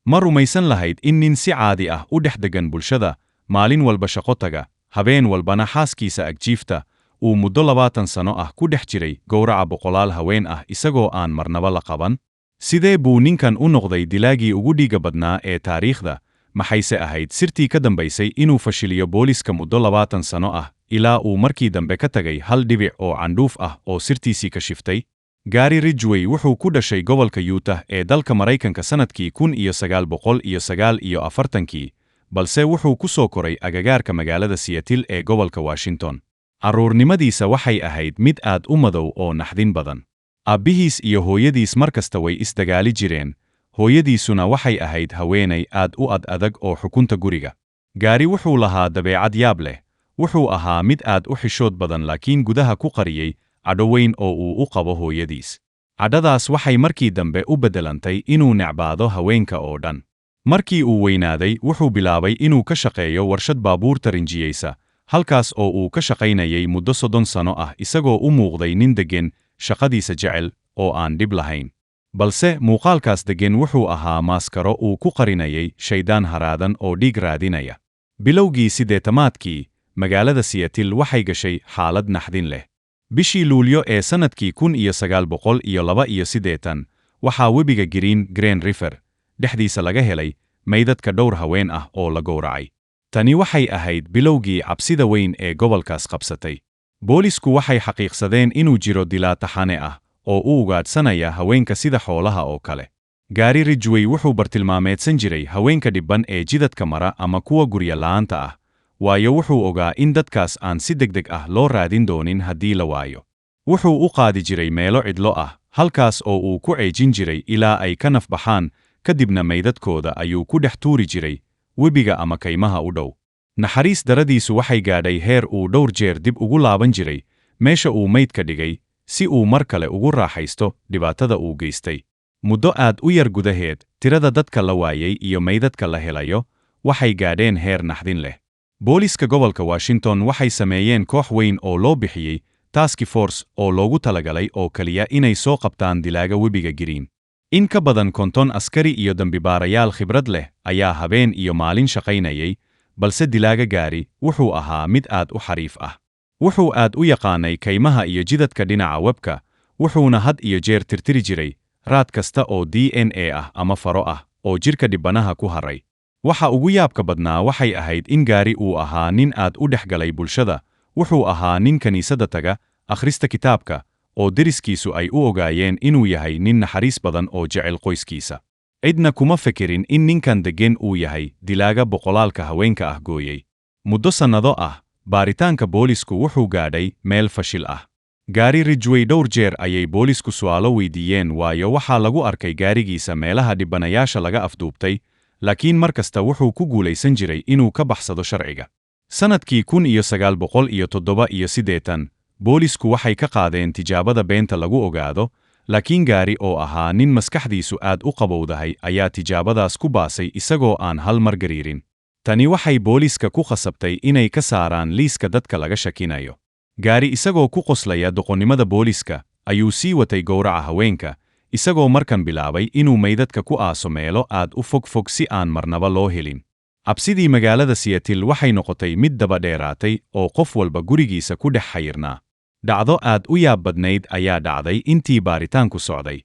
ma rumaysan lahayd in nin si caadi ah u dhex degan bulshada, maalin walba shaqo taga, habeen walbana xaaskiisa agjiifta, uu muddo 20 sano ah ku dhex jiray gowraca boqolaal haween ah isagoo aan marnaba la qaban? Sidee buu ninkan u noqday dilaagii ugu dhiigga badnaa ee taariikhda? Maxayse ahayd sirtii ka dambaysay inuu fashiliyo booliska muddo 20 sano ah ilaa uu markii dambe ka tagay hal dhibic oo candhuuf ah oo sirtiisii ka shiftay? Gary Ridgway wuxuu ku dhashay gobolka Utah ee dalka Maraykanka sanadkii 1949, balse wuxuu ku soo koray agagaarka magaalada Seattle ee gobolka Washington. Carruurnimadiisa waxay ahayd mid aad u madow oo naxdin badan. Aabbihiis iyo hooyadiis markasta way isdagaali jireen, hooyadiisuna waxay ahayd haweenay aad u adag oo xukunta guriga. Gary wuxuu lahaa dabeecad yaab leh, wuxuu ahaa mid aad u xishood badan laakiin gudaha ku qariyay cadho weyn oo uu u qabo hooyadiis. Cadhadaas waxay markii dambe u beddelantay inuu necbaado haweenka oo dhan. Markii uu weynaaday, wuxuu bilaabay inuu ka shaqeeyo warshad baabuurta rinjiyeysa, halkaas oo uu ka shaqaynayay muddo 30 sano ah isagoo u muuqday nin deggan, shaqadiisa jecel, oo aan dhib lahayn. Balse muuqaalkaas deggan wuxuu ahaa maaskaro uu ku qarinayay shaydaan haraadan oo dhiig raadinaya. Bilowgii 80-aadkii, magaalada Seattle waxay gashay xaalad naxdin leh. Bishii Luulyo ee sanadkii 1982, waxaa webiga Green River dhexdiisa laga helay meydadka dhowr haween ah oo la gowracay. Tani waxay ahayd bilowgii cabsida weyn ee gobolkaas qabsatay. Boolisku waxay xaqiiqsadeen inuu jiro dilaa taxane ah oo u ugaadhsanaya haweenka sida xoolaha oo kale. Gary Ridgway wuxuu bartilmaameedsan jiray haweenka dhibban ee jidadka mara ama kuwa gurya la'aanta ah, waayo wuxuu ogaa in dadkaas aan si degdeg ah loo raadin doonin haddii la waayo. Wuxuu u qaadi jiray meelo cidlo ah, halkaas oo uu ku ceejin jiray ilaa ay ka nafbaxaan, kadibna meydadkooda ayuu ku dhex tuuri jiray webiga ama kaymaha u dhow. Naxariis daradiisu waxay gaadhay heer uu dhowr jeer dib ugu laaban jiray meesha uu meydka dhigay si uu mar kale ugu raaxaysto dhibaatada uu geystay. Muddo aad u yar gudaheed, tirada dadka la waayay iyo meydadka la helayo waxay gaadheen heer naxdin leh. Booliska gobolka Washington waxay sameeyeen koox weyn oo loo bixiyey Task Force oo loogu talagalay oo kaliya inay soo qabtaan dilaaga webiga Green. In ka badan 50 askari iyo dambibaarayaal khibrad leh ayaa habeen iyo maalin shaqaynayay, balse dilaaga Gary wuxuu ahaa mid aad u xariif ah. Wuxuu aad u yaqaanay kaymaha iyo jidadka dhinaca webka, wuxuuna had iyo jeer tirtiri jiray raad kasta oo DNA ah ama faro ah oo jirka dhibbanaha ku haray. Waxa ugu yaabka badnaa waxay ahayd in Gary uu ahaa nin aad u dhexgalay bulshada, wuxuu ahaa nin kaniisadda taga, akhrista kitaabka, oo deriskiisu ay u ogaayeen inuu yahay nin naxariis badan oo jecel qoyskiisa. Cidna kuma fekerin in ninkan deggan uu yahay dilaaga boqolaalka haweenka ah gooyey. Muddo sannado ah, baaritaanka boolisku wuxuu gaadhay meel fashil ah. Gary Ridgway dhowr jeer ayay boolisku su'aalo weydiiyeen waayo waxaa lagu arkay gaarigiisa meelaha dhibbanayaasha laga afduubtay, laakiin mar kasta wuxuu ku guulaysan jiray inuu ka baxsado sharciga. Sanadkii 1987, boolisku waxay ka qaadeen tijaabada beenta lagu ogaado, laakiin Gary oo ahaa nin maskaxdiisu aad u qabowdahay ayaa tijaabadaas ku baasay isagoo aan hal mar gariirin. Tani waxay booliska ku khasabtay inay ka saaraan liiska dadka laga shakinayo. Gary isagoo ku qoslaya doqonnimada booliska ayuu sii watay gowraca haweenka, isagoo markan bilaabay inuu meydadka ku aaso meelo aad u fog si aan marnaba loo helin. Cabsidii magaalada Seattle waxay noqotay mid daba dheeraatay oo qof walba gurigiisa ku dhex xayirnaa. Dhacdo aad u yaab badnayd ayaa dhacday intii baaritaanku socday.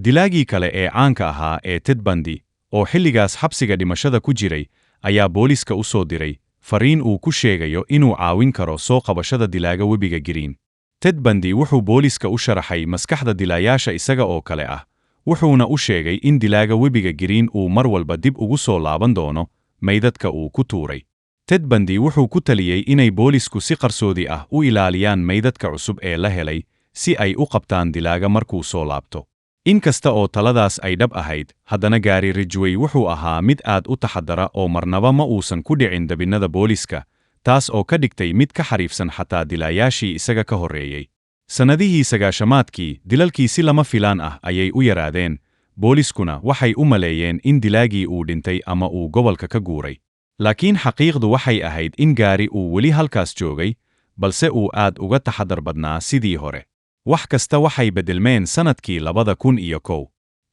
Dilaagii kale ee caanka ahaa ee Ted Bundy, oo xilligaas xabsiga dhimashada ku jiray, ayaa booliska u soo diray fariin uu ku sheegayo inuu caawin karo soo qabashada dilaaga webiga Green. Ted Bundy wuxuu booliska u sharaxay maskaxda dilaayaasha isaga oo kale ah, wuxuuna u sheegay in dilaaga webiga Green uu mar walba dib ugu soo laaban doono meydadka uu ku tuuray. Ted Bundy wuxuu ku taliyey inay boolisku si qarsoodi ah u ilaaliyaan meydadka cusub ee la helay si ay u qabtaan dilaaga markuu soo laabto. Inkasta oo taladaas ay dhab ahayd, haddana Gary Ridgway wuxuu ahaa mid aad u taxadara oo marnaba ma uusan ku dhicin dabinnada booliska, taas oo ka dhigtay mid ka xariifsan xataa dilaayaashii isaga ka horreeyey. Sannadihii 90-aadkii, dilalkii si lama filaan ah ayay u yaraadeen, booliskuna waxay u maleeyeen in dilaagii uu dhintay ama uu gobolka ka guuray. Laakiin xaqiiqdu waxay ahayd in Gary uu weli halkaas joogay, balse uu aad uga taxadar badnaa sidii hore. Wax kasta waxay beddelmeen sannadkii 2001.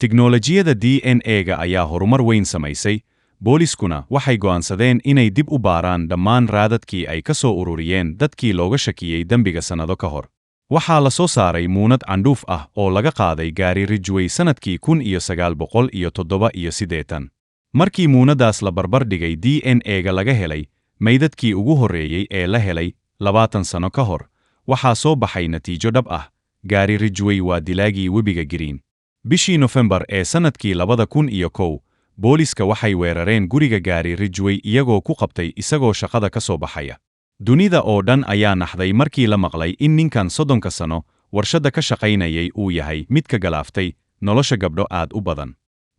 Tiknoolajiyada DNA-ga ayaa horumar weyn samaysay, booliskuna waxay go'aansadeen inay dib u baaraan dhammaan raadadkii ay ka soo ururiyeen dadkii looga shakiyey dembiga sannado ka hor. Waxaa la soo saaray muunad candhuuf ah oo laga qaaday gaari Ridgway sannadkii 1987. Markii muunadaas la barbar dhigay DNA-ga laga helay, meydadkii ugu horreeyey ee la helay 20 sano ka hor, waxaa soo baxay natiijo dhab ah: gaari Ridgway waa dilaagii webiga Green. Bishii Nofembar ee sannadkii 2001, booliska waxay weerareen guriga gaari Ridgway iyagoo ku qabtay isagoo shaqada ka soo baxaya. Dunida oo dhan ayaa naxday markii la maqlay in ninkan 30 sano warshadda ka shaqaynayay uu yahay mid ka galaaftay nolosha gabdho aad u badan.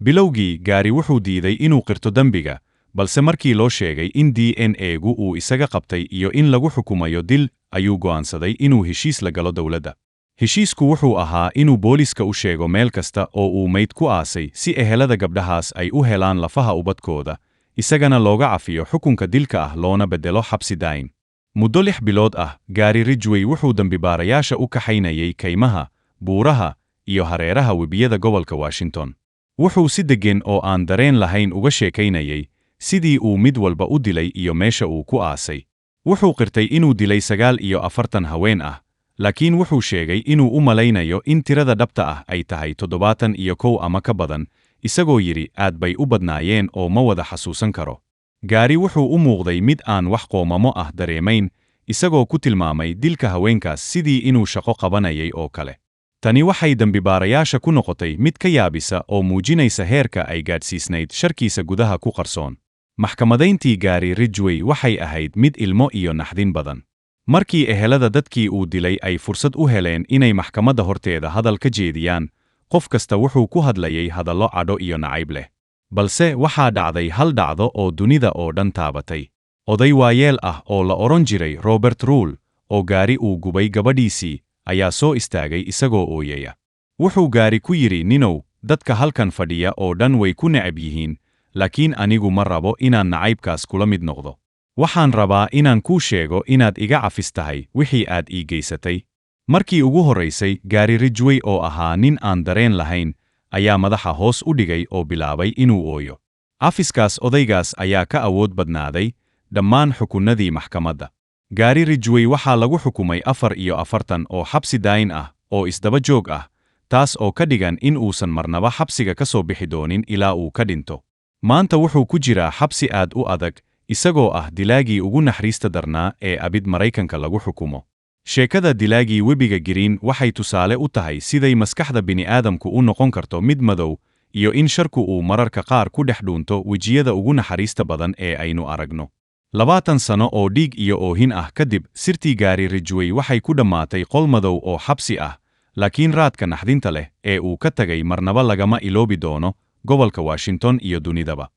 Bilowgii, gaari wuxuu diiday inuu qirto dembiga, balse markii loo sheegay in DNA-gu uu isaga qabtay iyo in lagu xukumayo dil, ayuu go'aansaday inuu heshiis la galo dowladda. Heshiisku wuxuu ahaa inuu booliska u sheego meel kasta oo uu mayd ku aasay si ehelada gabdhahaas ay u helaan lafaha ubadkooda, isagana looga cafiyo xukunka dilka ah loona beddelo xabsi daayin. Muddo 6 bilood ah, gaari Ridgway wuxuu dambibaarayaasha u kaxaynayay kaymaha, buuraha iyo hareeraha webiyada gobolka Washington. Wuxuu si deggan oo aan dareen lahayn uga sheekaynayay sidii uu mid walba u dilay iyo meesha uu ku aasay. Wuxuu qirtay inuu dilay 49 haween ah, laakiin wuxuu sheegay inuu u malaynayo in tirada dhabta ah ay tahay 71 ama ka badan, isagoo yidhi aad bay u badnaayeen oo ma wada xasuusan karo. Gaari wuxuu u muuqday mid aan wax qoomamo ah dareemayn, isagoo ku tilmaamay dilka haweenkaas sidii inuu shaqo qabanayay oo kale. Tani waxay dambibaarayaasha ku noqotay mid ka yaabisa oo muujinaysa heerka ay gaadhsiisnayd sharkiisa gudaha ku qarsoon. Maxkamadayntii gaari Ridgway waxay ahayd mid ilmo iyo naxdin badan. Markii ehelada dadkii uu dilay ay fursad u heleen inay maxkamadda horteeda hadal ka jeediyaan, qof kasta wuxuu ku hadlayay hadallo cadho iyo nacayb leh. Balse waxaa dhacday hal dhacdo oo dunida oo dhan taabatay. Oday waayeel ah oo la odhan jiray Robert Rule, oo gaari uu gubay gabadhiisii, ayaa soo istaagay isagoo ooyaya. Wuxuu gaari ku yidhi, ninow, dadka halkan fadhiya oo dhan way ku necab yihiin, laakiin anigu ma rabo inaan nacaybkaas kula mid noqdo. Waxaan rabaa inaan kuu sheego inaad iga cafis tahay wixii aad ii geysatay. Markii ugu horraysay, gaari Ridgway oo ahaa nin aan dareen lahayn, ayaa madaxa hoos u dhigay oo bilaabay inuu ooyo. Cafiskaas odaygaas ayaa ka awood badnaaday dhammaan xukunnadii maxkamadda. Gaari Ridgway waxaa lagu xukumay 44 oo xabsi daayin ah oo isdaba joog ah, taas oo ka dhigan in uusan marnaba xabsiga ka soo bixi doonin ilaa uu ka dhinto. Maanta wuxuu ku jiraa xabsi aad u adag, isagoo ah dilaagii ugu naxariista darnaa ee abid Maraykanka lagu xukumo. Sheekada dilaagii webiga Green waxay tusaale u tahay siday maskaxda bini'aadamku u noqon karto mid madow, iyo in sharku uu mararka qaar ku dhex dhuunto wejiyada ugu naxariista badan ee aynu aragno. 20 sano oo dhiig iyo oohin ah kadib, sirtii gaari Ridgway waxay ku dhammaatay qol madow oo xabsi ah, laakiin raadka naxdinta leh ee uu ka tagay marnaba lagama iloobi doono gobolka Washington iyo dunidaba.